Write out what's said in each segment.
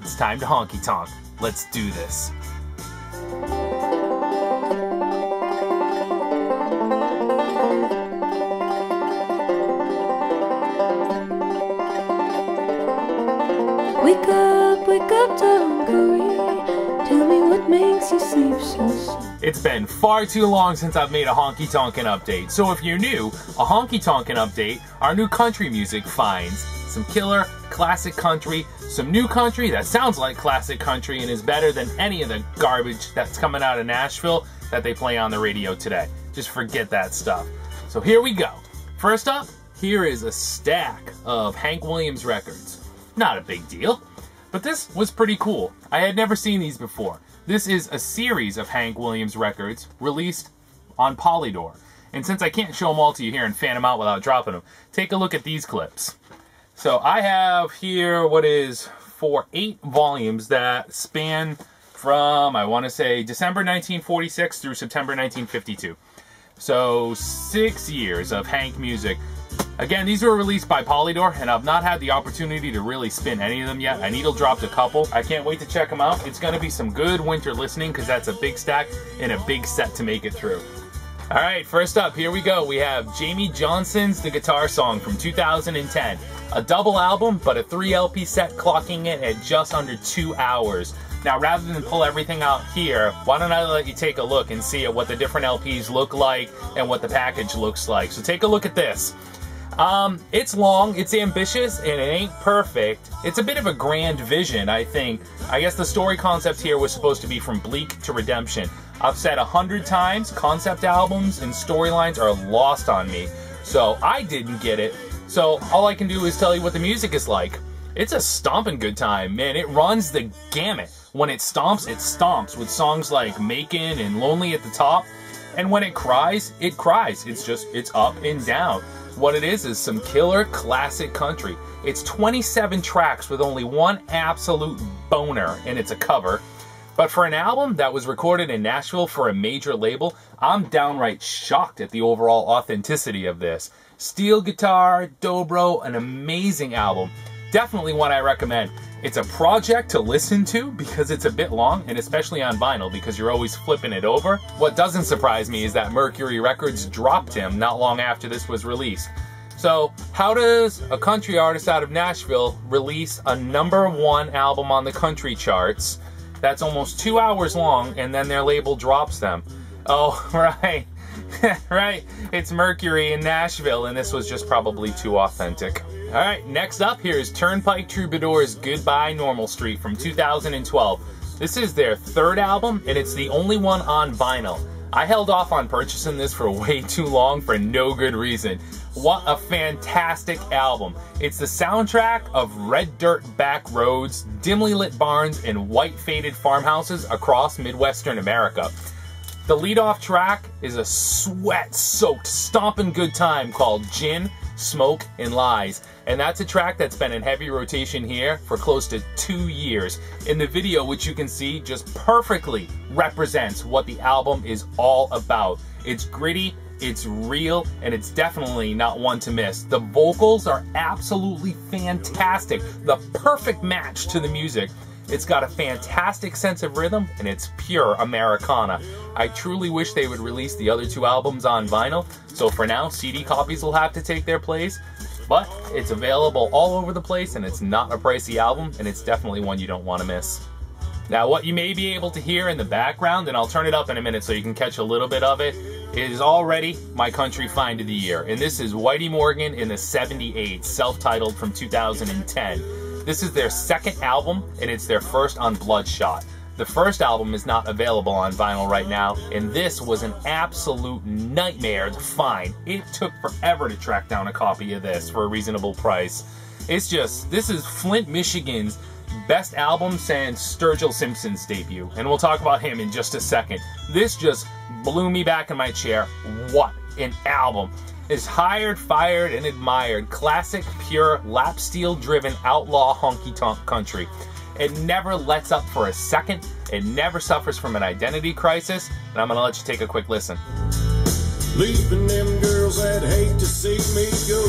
It's time to honky tonk. Let's do this. Wake up, Dunkery. Tell me what makes you sleep so sweet. It's been far too long since I've made a honky-tonkin' update, so if you're new, a honky-tonkin' update, our new country music finds some killer, classic country, some new country that sounds like classic country and is better than any of the garbage that's coming out of Nashville that they play on the radio today. Just forget that stuff. So here we go. First up, here is a stack of Hank Williams records. Not a big deal, but this was pretty cool. I had never seen these before. This is a series of Hank Williams records released on Polydor. And since I can't show them all to you here and fan them out without dropping them, take a look at these clips. So I have here what is for 8 volumes that span from, I want to say, December 1946 through September 1952. So 6 years of Hank music. Again, these were released by Polydor, and I've not had the opportunity to really spin any of them yet. I needle dropped a couple. I can't wait to check them out. It's going to be some good winter listening because that's a big stack and a big set to make it through. All right, first up, here we go. We have Jamey Johnson's The Guitar Song from 2010. A double album, but a 3 LP set clocking it at just under 2 hours. Now, rather than pull everything out here, why don't I let you take a look and see at what the different LPs look like and what the package looks like. So take a look at this. It's long, it's ambitious, and it ain't perfect. It's a bit of a grand vision, I think. I guess the story concept here was supposed to be from bleak to redemption. I've said 100 times, concept albums and storylines are lost on me. So I didn't get it. So all I can do is tell you what the music is like. It's a stomping good time, man. It runs the gamut. When it stomps with songs like Makin' and Lonely at the top. And when it cries, it cries. It's up and down. What it is some killer classic country. It's 27 tracks with only one absolute boner, and it's a cover. But for an album that was recorded in Nashville for a major label, I'm downright shocked at the overall authenticity of this. Steel guitar, dobro, an amazing album. Definitely one I recommend. It's a project to listen to because it's a bit long, and especially on vinyl because you're always flipping it over. What doesn't surprise me is that Mercury Records dropped him not long after this was released. So how does a country artist out of Nashville release a #1 album on the country charts that's almost 2 hours long and then their label drops them? Oh, right. Right, it's Mercury in Nashville, and this was just probably too authentic. Alright, next up here is Turnpike Troubadours' Goodbye Normal Street from 2012. This is their 3rd album, and it's the only one on vinyl. I held off on purchasing this for way too long for no good reason. What a fantastic album. It's the soundtrack of red dirt back roads, dimly lit barns, and white faded farmhouses across Midwestern America. The lead-off track is a sweat-soaked, stomping good time called Gin, Smoke, and Lies. And that's a track that's been in heavy rotation here for close to 2 years. And the video, which you can see, just perfectly represents what the album is all about. It's gritty, it's real, and it's definitely not one to miss. The vocals are absolutely fantastic. The perfect match to the music. It's got a fantastic sense of rhythm, and it's pure Americana. I truly wish they would release the other 2 albums on vinyl, so for now, CD copies will have to take their place, but it's available all over the place, and it's not a pricey album, and it's definitely one you don't want to miss. Now, what you may be able to hear in the background, and I'll turn it up in a minute so you can catch a little bit of it, is already my country find of the year, and this is Whitey Morgan in the 78, self-titled from 2010. This is their 2nd album, and it's their first on Bloodshot. The first album is not available on vinyl right now, and this was an absolute nightmare to find. It took forever to track down a copy of this for a reasonable price. This is Flint, Michigan's best album since Sturgill Simpson's debut, and we'll talk about him in just a second. This just blew me back in my chair. What an album. Is hired, fired, and admired. Classic, pure, lap steel driven outlaw honky-tonk country. It never lets up for a second. It never suffers from an identity crisis. And I'm going to let you take a quick listen. Leaving them girls that hate to see me go.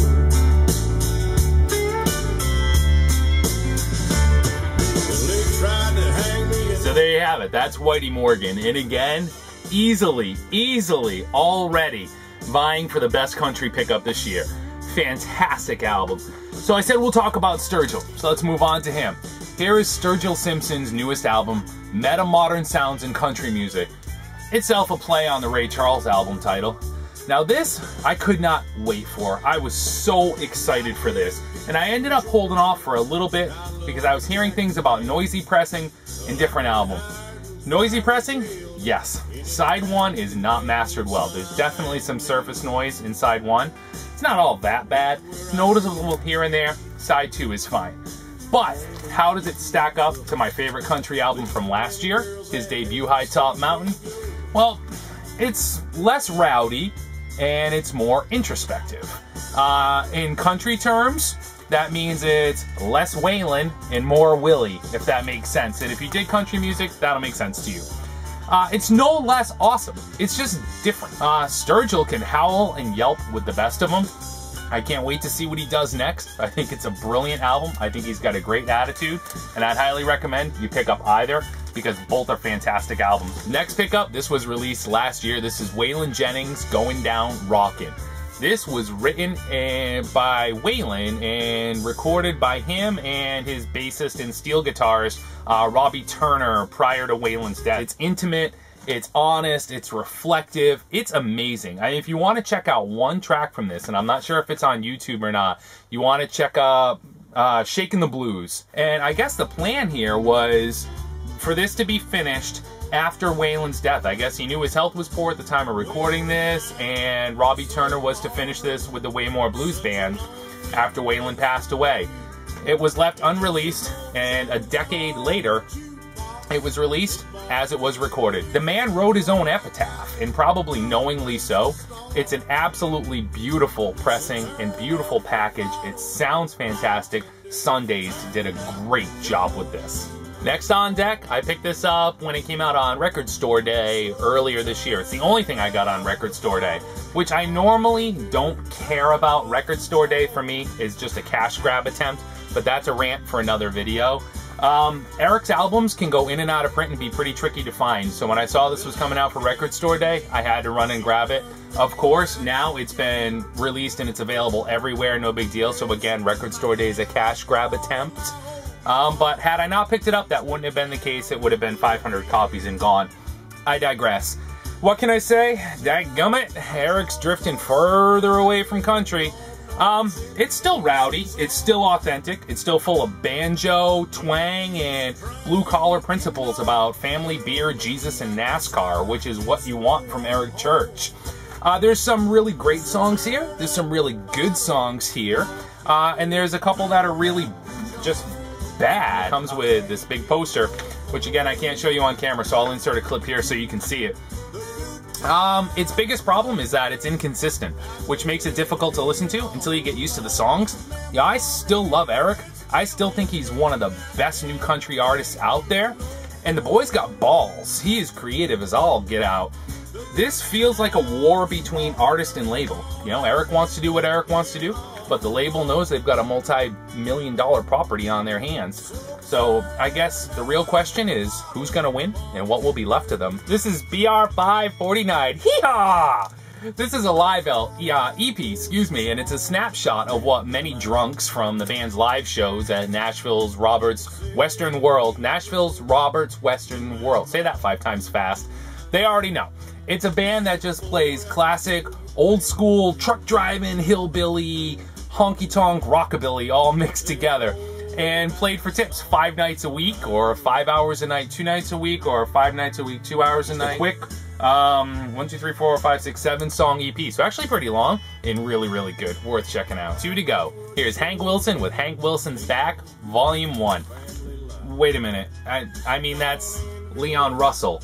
Well, there you have it. That's Whitey Morgan. And again, easily already vying for the best country pickup this year. Fantastic album. So I said we'll talk about Sturgill. So let's move on to him. Here is Sturgill Simpson's newest album, Meta Modern Sounds in Country Music. Itself a play on the Ray Charles album title. Now this, I could not wait for. I was so excited for this. And I ended up holding off for a little bit because I was hearing things about noisy pressing in different albums. Noisy pressing? Yes. Side 1 is not mastered well. There's definitely some surface noise in side 1. It's not all that bad. It's noticeable here and there. Side 2 is fine. But how does it stack up to my favorite country album from last year, his debut, High Top Mountain? Well, it's less rowdy and it's more introspective. In country terms, that means it's less Waylon and more Willie, if that makes sense. And if you did country music, that'll make sense to you. It's no less awesome. It's just different. Sturgill can howl and yelp with the best of them. I can't wait to see what he does next. I think it's a brilliant album. I think he's got a great attitude, and I'd highly recommend you pick up either because both are fantastic albums. Next pickup, this was released last year. This is Waylon Jennings, Going Down Rockin'. This was written by Waylon and recorded by him and his bassist and steel guitarist, Robbie Turner, prior to Waylon's death. It's intimate, it's honest, it's reflective, it's amazing. If you want to check out one track from this, and I'm not sure if it's on YouTube or not, you want to check out Shakin' the Blues. And I guess the plan here was for this to be finished after Waylon's death. I guess he knew his health was poor at the time of recording this, and Robbie Turner was to finish this with the Waymore Blues Band after Waylon passed away. It was left unreleased, and a decade later, it was released as it was recorded. The man wrote his own epitaph, and probably knowingly so. It's an absolutely beautiful pressing and beautiful package. It sounds fantastic. Sundays did a great job with this. Next on deck, I picked this up when it came out on Record Store Day earlier this year. It's the only thing I got on Record Store Day, which I normally don't care about. Record Store Day for me is just a cash grab attempt, but that's a rant for another video. Eric's albums can go in and out of print and be pretty tricky to find, so when I saw this was coming out for Record Store Day, I had to run and grab it. Of course, now it's been released and it's available everywhere, no big deal, so again, Record Store Day is a cash grab attempt. But had I not picked it up, that wouldn't have been the case. It would have been 500 copies and gone. I digress. What can I say? Dadgummit, Eric's drifting further away from country. It's still rowdy, it's still authentic, it's still full of banjo, twang, and blue-collar principles about family, beer, Jesus, and NASCAR, which is what you want from Eric Church. There's some really great songs here, there's some really good songs here, and there's a couple that are really just bad. It comes with this big poster, which again I can't show you on camera, so I'll insert a clip here so you can see it. Its biggest problem is that it's inconsistent, which makes it difficult to listen to until you get used to the songs. Yeah, I still love Eric. I still think he's one of the best new country artists out there, and the boy's got balls. He is creative as all get out. This feels like a war between artist and label. You know, Eric wants to do what Eric wants to do, but the label knows they've got a multi-million-dollar property on their hands. So I guess the real question is, who's gonna win and what will be left of them? This is BR549. Hee-haw! This is a live EP, and it's a snapshot of what many drunks from the band's live shows at Nashville's Roberts Western World. Nashville's Roberts Western World. Say that 5 times fast. They already know. It's a band that just plays classic, old school, truck driving, hillbilly, honky-tonk, rockabilly all mixed together. And played for tips 5 nights a week, or 5 hours a night 2 nights a week, or 5 nights a week 2 hours a night. Quick 1, 2, 3, 4, 5, 6, 7 song EP. So actually pretty long and really, really good. Worth checking out. 2 to go. Here's Hank Wilson with Hank Wilson's Back, Volume 1. Wait a minute. I mean, that's Leon Russell.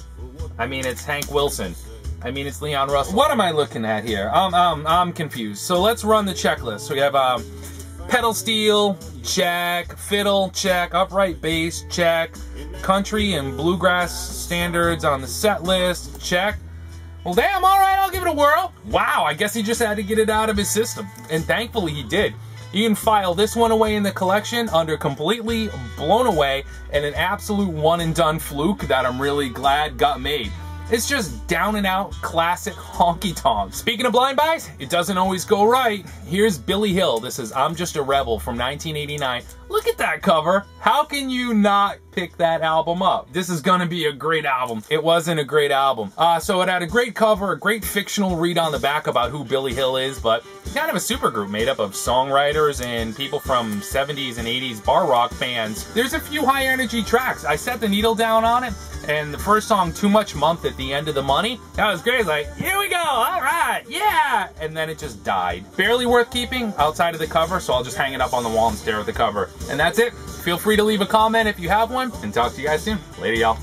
I mean, it's Hank Wilson. I mean, it's Leon Russell. What am I looking at here? I'm confused. So let's run the checklist. So we have pedal steel, check. Fiddle, check. Upright bass, check. Country and bluegrass standards on the set list, check. Well, damn, all right, I'll give it a whirl. Wow, I guess he just had to get it out of his system. And thankfully he did. You can file this one away in the collection under Completely Blown Away, and an absolute one and done fluke that I'm really glad got made. It's just down and out classic honky tonk. Speaking of blind buys, it doesn't always go right. Here's Billy Hill. This is I'm Just a Rebel from 1989. Look at that cover. How can you not pick that album up? This is gonna be a great album. It wasn't a great album. So it had a great cover, a great fictional read on the back about who Billy Hill is, but kind of a supergroup made up of songwriters and people from 70s and 80s bar rock bands. There's a few high energy tracks. I set the needle down on it, and the first song, Too Much Month at the End of the Money, that was great. It's like, here we go, all right, yeah! And then it just died. Barely worth keeping outside of the cover, so I'll just hang it up on the wall and stare at the cover. And that's it. Feel free to leave a comment if you have one, and talk to you guys soon. Later, y'all.